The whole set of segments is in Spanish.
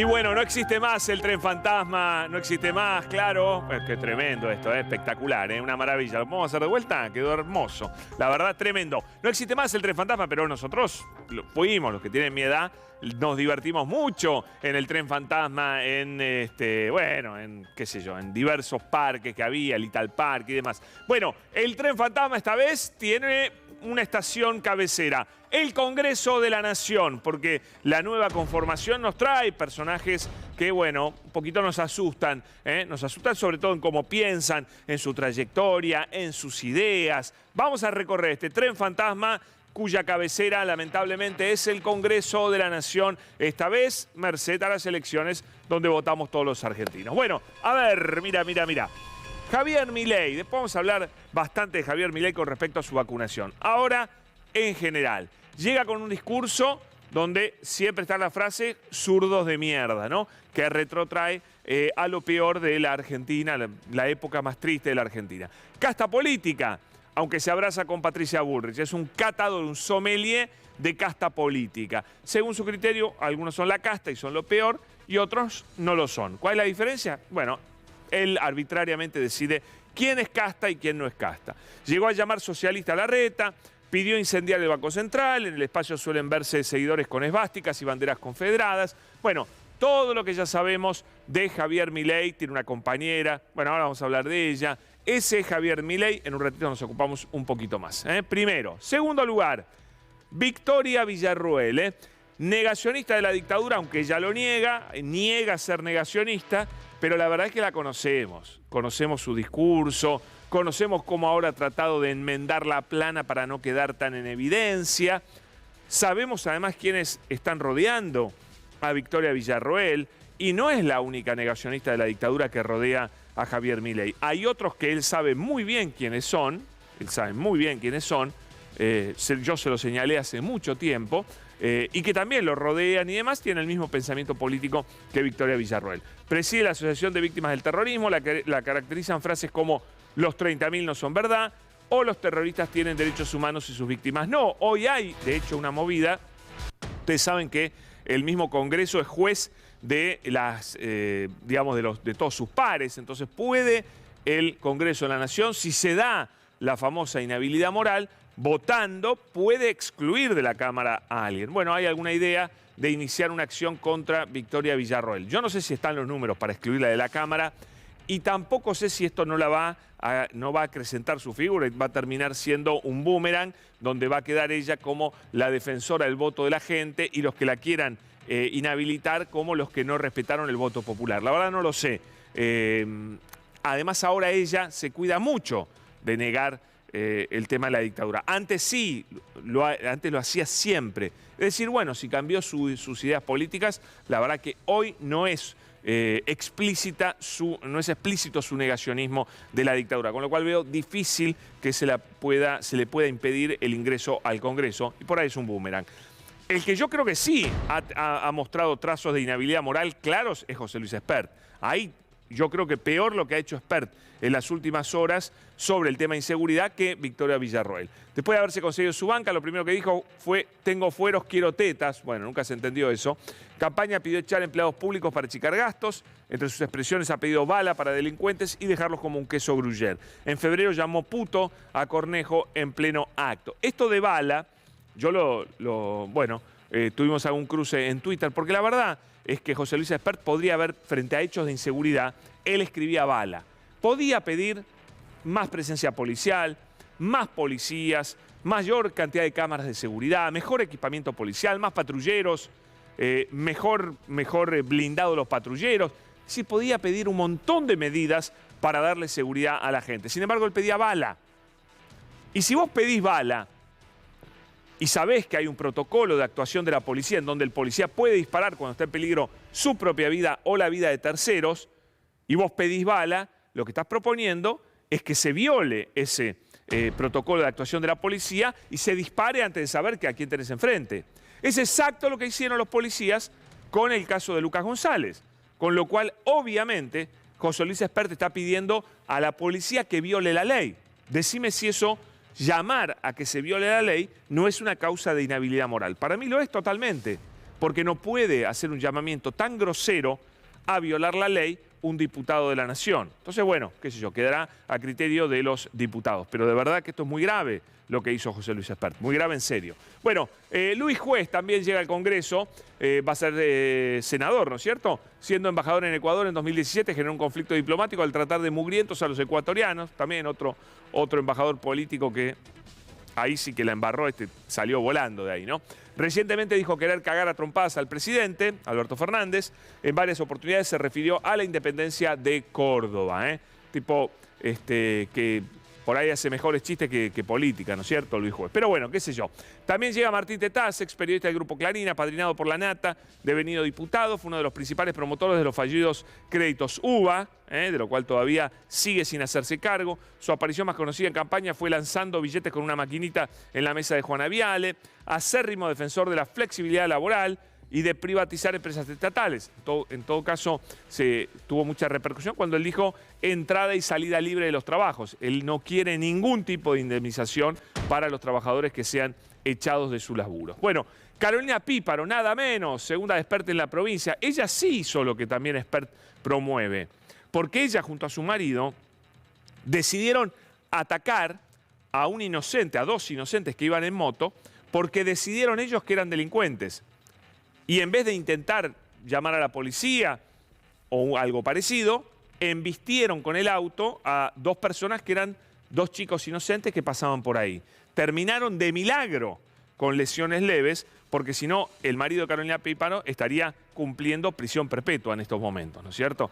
bueno, no existe más el tren fantasma, no existe más, claro. Pues qué tremendo esto, espectacular, una maravilla. ¿Lo podemos hacer de vuelta? Quedó hermoso. La verdad, tremendo. No existe más el tren fantasma, pero nosotros fuimos, los que tienen mi edad, nos divertimos mucho en el tren fantasma, en qué sé yo, en diversos parques que había, el Ital Park y demás. Bueno, el tren fantasma esta vez tiene una estación cabecera, el Congreso de la Nación, porque la nueva conformación nos trae personajes que, bueno, un poquito nos asustan sobre todo en cómo piensan, en su trayectoria, en sus ideas. Vamos a recorrer este tren fantasma cuya cabecera, lamentablemente, es el Congreso de la Nación, esta vez merced a las elecciones donde votamos todos los argentinos. Bueno, a ver, mira. Javier Milei, después vamos a hablar bastante de Javier Milei con respecto a su vacunación. Ahora, en general, llega con un discurso donde siempre está la frase zurdos de mierda, ¿no? Que retrotrae a lo peor de la Argentina, la época más triste de la Argentina. Casta política, aunque se abraza con Patricia Bullrich, es un catador, un sommelier de casta política. Según su criterio, algunos son la casta y son lo peor, y otros no lo son. ¿Cuál es la diferencia? Bueno, él arbitrariamente decide quién es casta y quién no es casta. Llegó a llamar socialista a Larreta, pidió incendiar el Banco Central, en el espacio suelen verse seguidores con esvásticas y banderas confederadas. Bueno, todo lo que ya sabemos de Javier Milei, tiene una compañera, bueno, ahora vamos a hablar de ella. Ese es Javier Milei, en un ratito nos ocupamos un poquito más. Primero. Segundo lugar, Victoria Villarruel, negacionista de la dictadura, aunque ella lo niega ser negacionista, pero la verdad es que la conocemos su discurso, conocemos cómo ahora ha tratado de enmendar la plana para no quedar tan en evidencia. Sabemos además quiénes están rodeando a Victoria Villarroel y no es la única negacionista de la dictadura que rodea a Javier Milei. Hay otros que él sabe muy bien quiénes son, yo se lo señalé hace mucho tiempo, y que también lo rodean y demás, tienen el mismo pensamiento político que Victoria Villarroel. Preside la Asociación de Víctimas del Terrorismo, la caracterizan frases como los 30.000 no son verdad, o los terroristas tienen derechos humanos y sus víctimas no. Hoy hay, de hecho, una movida. Ustedes saben que el mismo Congreso es juez de de todos sus pares, entonces puede el Congreso de la Nación, si se da la famosa inhabilidad moral, votando, puede excluir de la Cámara a alguien. Bueno, hay alguna idea de iniciar una acción contra Victoria Villarroel. Yo no sé si están los números para excluirla de la Cámara y tampoco sé si esto no va a acrecentar su figura y va a terminar siendo un boomerang donde va a quedar ella como la defensora del voto de la gente y los que la quieran inhabilitar como los que no respetaron el voto popular. La verdad no lo sé. Además ahora ella se cuida mucho de negar el tema de la dictadura. Antes sí, antes lo hacía siempre. Es decir, bueno, si cambió sus ideas políticas, la verdad que hoy no es explícito su negacionismo de la dictadura, con lo cual veo difícil que se le pueda impedir el ingreso al Congreso, y por ahí es un boomerang. El que yo creo que sí ha mostrado trazos de inhabilidad moral claros es José Luis Espert. Ahí yo creo que peor lo que ha hecho Espert en las últimas horas sobre el tema de inseguridad que Victoria Villarroel. Después de haberse conseguido su banca, lo primero que dijo fue: tengo fueros, quiero tetas. Bueno, nunca se entendió eso. Campaña pidió echar empleados públicos para achicar gastos. Entre sus expresiones ha pedido bala para delincuentes y dejarlos como un queso gruyère. En febrero llamó puto a Cornejo en pleno acto. Esto de bala, yo tuvimos algún cruce en Twitter, porque la verdad es que José Luis Espert podría haber, frente a hechos de inseguridad, él escribía bala. Podía pedir más presencia policial, más policías, mayor cantidad de cámaras de seguridad, mejor equipamiento policial, más patrulleros, mejor blindado los patrulleros. Sí, podía pedir un montón de medidas para darle seguridad a la gente. Sin embargo, él pedía bala. Y si vos pedís bala y sabés que hay un protocolo de actuación de la policía en donde el policía puede disparar cuando está en peligro su propia vida o la vida de terceros, y vos pedís bala, lo que estás proponiendo es que se viole ese protocolo de actuación de la policía y se dispare antes de saber a quién tenés enfrente. Es exacto lo que hicieron los policías con el caso de Lucas González, con lo cual, obviamente, José Luis Espert está pidiendo a la policía que viole la ley. Decime si eso, llamar a que se viole la ley, no es una causa de inhabilidad moral. Para mí lo es totalmente. porque no puede hacer un llamamiento tan grosero a violar la ley un diputado de la Nación. Entonces, bueno, qué sé yo, quedará a criterio de los diputados. Pero de verdad que esto es muy grave lo que hizo José Luis Espert, muy grave en serio. Bueno, Luis Juez también llega al Congreso, va a ser senador, ¿no es cierto? Siendo embajador en Ecuador en 2017 generó un conflicto diplomático al tratar de mugrientos a los ecuatorianos, también otro embajador político que ahí sí que la embarró, salió volando de ahí, ¿no? Recientemente dijo querer cagar a trompadas al presidente, Alberto Fernández. En varias oportunidades se refirió a la independencia de Córdoba, ¿eh? Tipo, que por ahí hace mejores chistes que política, ¿no es cierto, Luis Juez? Pero bueno, qué sé yo. También llega Martín Tetaz, ex periodista del Grupo Clarín, apadrinado por la Nata, devenido diputado, fue uno de los principales promotores de los fallidos créditos UBA, de lo cual todavía sigue sin hacerse cargo. Su aparición más conocida en campaña fue lanzando billetes con una maquinita en la mesa de Juana Viale, acérrimo defensor de la flexibilidad laboral y de privatizar empresas estatales. En todo caso, tuvo mucha repercusión cuando él dijo entrada y salida libre de los trabajos. Él no quiere ningún tipo de indemnización para los trabajadores que sean echados de sus laburos. Bueno, Carolina Píparo, nada menos, segunda experta en la provincia. Ella sí hizo lo que también Espert promueve, porque ella junto a su marido decidieron atacar a un inocente, a dos inocentes que iban en moto, porque decidieron ellos que eran delincuentes. Y en vez de intentar llamar a la policía o algo parecido, embistieron con el auto a dos personas que eran dos chicos inocentes que pasaban por ahí. Terminaron de milagro con lesiones leves, porque si no, el marido de Carolina Píparo estaría cumpliendo prisión perpetua en estos momentos, ¿no es cierto?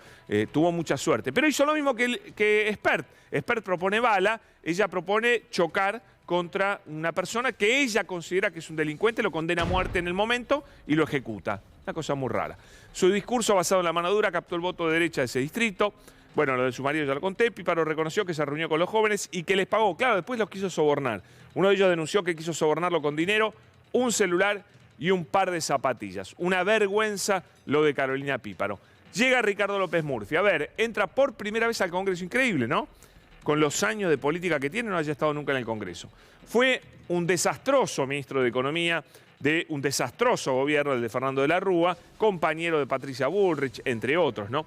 Tuvo mucha suerte. Pero hizo lo mismo que Espert. Espert propone bala, ella propone chocar contra una persona que ella considera que es un delincuente, lo condena a muerte en el momento y lo ejecuta. Una cosa muy rara. Su discurso basado en la mano dura captó el voto de derecha de ese distrito. Bueno, lo de su marido ya lo conté. Píparo reconoció que se reunió con los jóvenes y que les pagó. Claro, después los quiso sobornar. Uno de ellos denunció que quiso sobornarlo con dinero, un celular y un par de zapatillas. Una vergüenza lo de Carolina Píparo. Llega Ricardo López Murphy. A ver, entra por primera vez al Congreso. Increíble, ¿no? Con los años de política que tiene, no haya estado nunca en el Congreso. Fue un desastroso ministro de Economía de un desastroso gobierno, el de Fernando de la Rúa, compañero de Patricia Bullrich, entre otros, ¿no?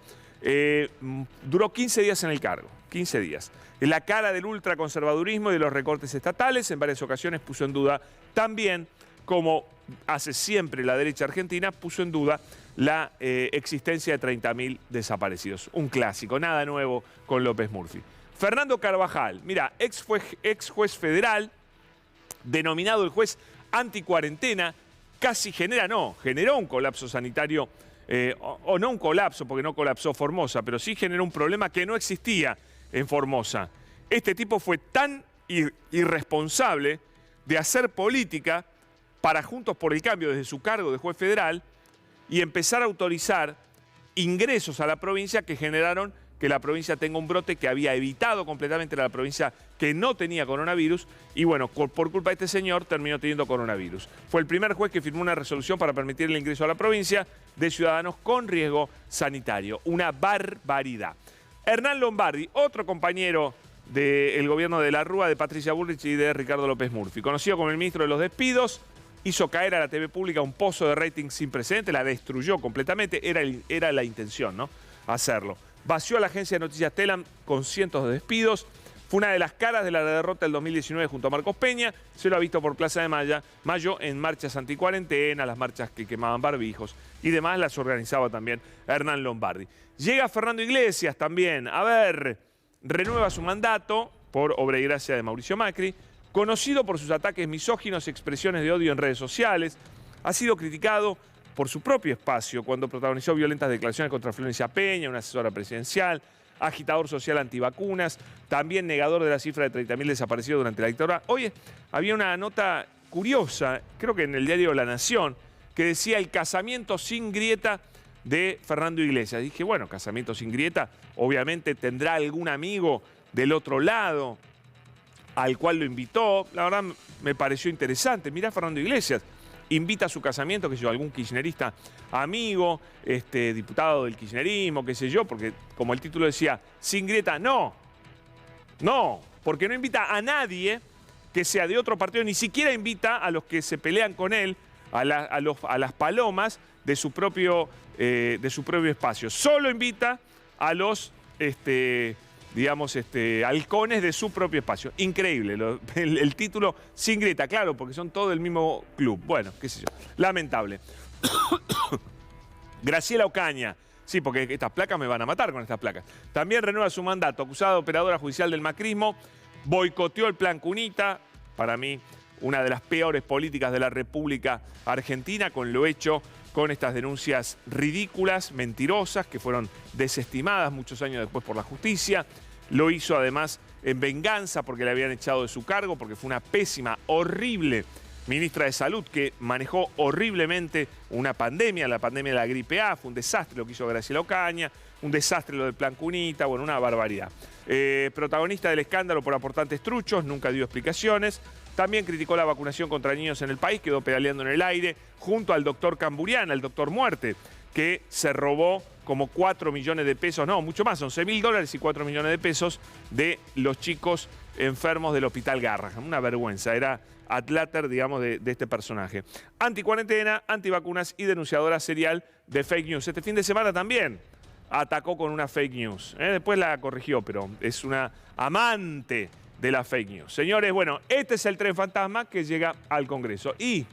Duró 15 días en el cargo, 15 días. En la cara del ultraconservadurismo y de los recortes estatales, en varias ocasiones puso en duda también, como hace siempre la derecha argentina, puso en duda la existencia de 30.000 desaparecidos. Un clásico, nada nuevo con López Murphy. Fernando Carvajal, mira, ex juez federal, denominado el juez anticuarentena, casi generó un colapso sanitario, o no un colapso, porque no colapsó Formosa, pero sí generó un problema que no existía en Formosa. Este tipo fue tan irresponsable de hacer política para Juntos por el Cambio desde su cargo de juez federal y empezar a autorizar ingresos a la provincia que generaron que la provincia tenga un brote que había evitado completamente la provincia que no tenía coronavirus y bueno, por culpa de este señor terminó teniendo coronavirus. Fue el primer juez que firmó una resolución para permitir el ingreso a la provincia de ciudadanos con riesgo sanitario. Una barbaridad. Hernán Lombardi, otro compañero del gobierno de la Rúa, de Patricia Bullrich y de Ricardo López Murphy, conocido como el ministro de los despidos, hizo caer a la TV pública un pozo de rating sin precedentes, la destruyó completamente, era la intención, ¿no? Hacerlo. Vació a la agencia de noticias Telam con cientos de despidos. Fue una de las caras de la derrota del 2019 junto a Marcos Peña. Se lo ha visto por Plaza de Mayo en marchas anticuarentena, las marchas que quemaban barbijos y demás las organizaba también Hernán Lombardi. Llega Fernando Iglesias también. A ver, renueva su mandato por obra y gracia de Mauricio Macri. Conocido por sus ataques misóginos y expresiones de odio en redes sociales. Ha sido criticado por su propio espacio cuando protagonizó violentas declaraciones contra Florencia Peña, una asesora presidencial, agitador social antivacunas, también negador de la cifra de 30.000 desaparecidos durante la dictadura. Hoy había una nota curiosa, creo que en el diario La Nación, que decía el casamiento sin grieta de Fernando Iglesias. Dije, bueno, casamiento sin grieta, obviamente tendrá algún amigo del otro lado al cual lo invitó. La verdad me pareció interesante. Mirá Fernando Iglesias. Invita a su casamiento, qué sé yo, algún kirchnerista amigo, diputado del kirchnerismo, qué sé yo, porque como el título decía, sin grieta, no, porque no invita a nadie que sea de otro partido, ni siquiera invita a los que se pelean con él a las palomas de su propio espacio. Solo invita a los, digamos, halcones de su propio espacio. Increíble, el título sin grieta, claro, porque son todos del mismo club. Bueno, qué sé yo, lamentable. Graciela Ocaña. Sí, porque estas placas me van a matar con estas placas. También renueva su mandato, acusada de operadora judicial del macrismo, boicoteó el plan Cunita, para mí una de las peores políticas de la República Argentina, con lo hecho con estas denuncias ridículas, mentirosas, que fueron desestimadas muchos años después por la justicia. Lo hizo además en venganza porque le habían echado de su cargo, porque fue una pésima, horrible ministra de Salud que manejó horriblemente una pandemia, la pandemia de la gripe A. Fue un desastre lo que hizo Graciela Ocaña, un desastre lo del plan Cunita, bueno, una barbaridad. Protagonista del escándalo por aportantes truchos, nunca dio explicaciones. También criticó la vacunación contra niños en el país, quedó pedaleando en el aire junto al doctor Camburiana, el doctor Muerte, que se robó como 4 millones de pesos, no, mucho más, $11.000 y 4 millones de pesos de los chicos enfermos del Hospital Garrahan. Una vergüenza, era adláter, digamos, de este personaje. Anticuarentena, antivacunas y denunciadora serial de fake news. Este fin de semana también atacó con una fake news. Después la corrigió, pero es una amante de la fake news. Señores, bueno, este es el tren fantasma que llega al Congreso. Y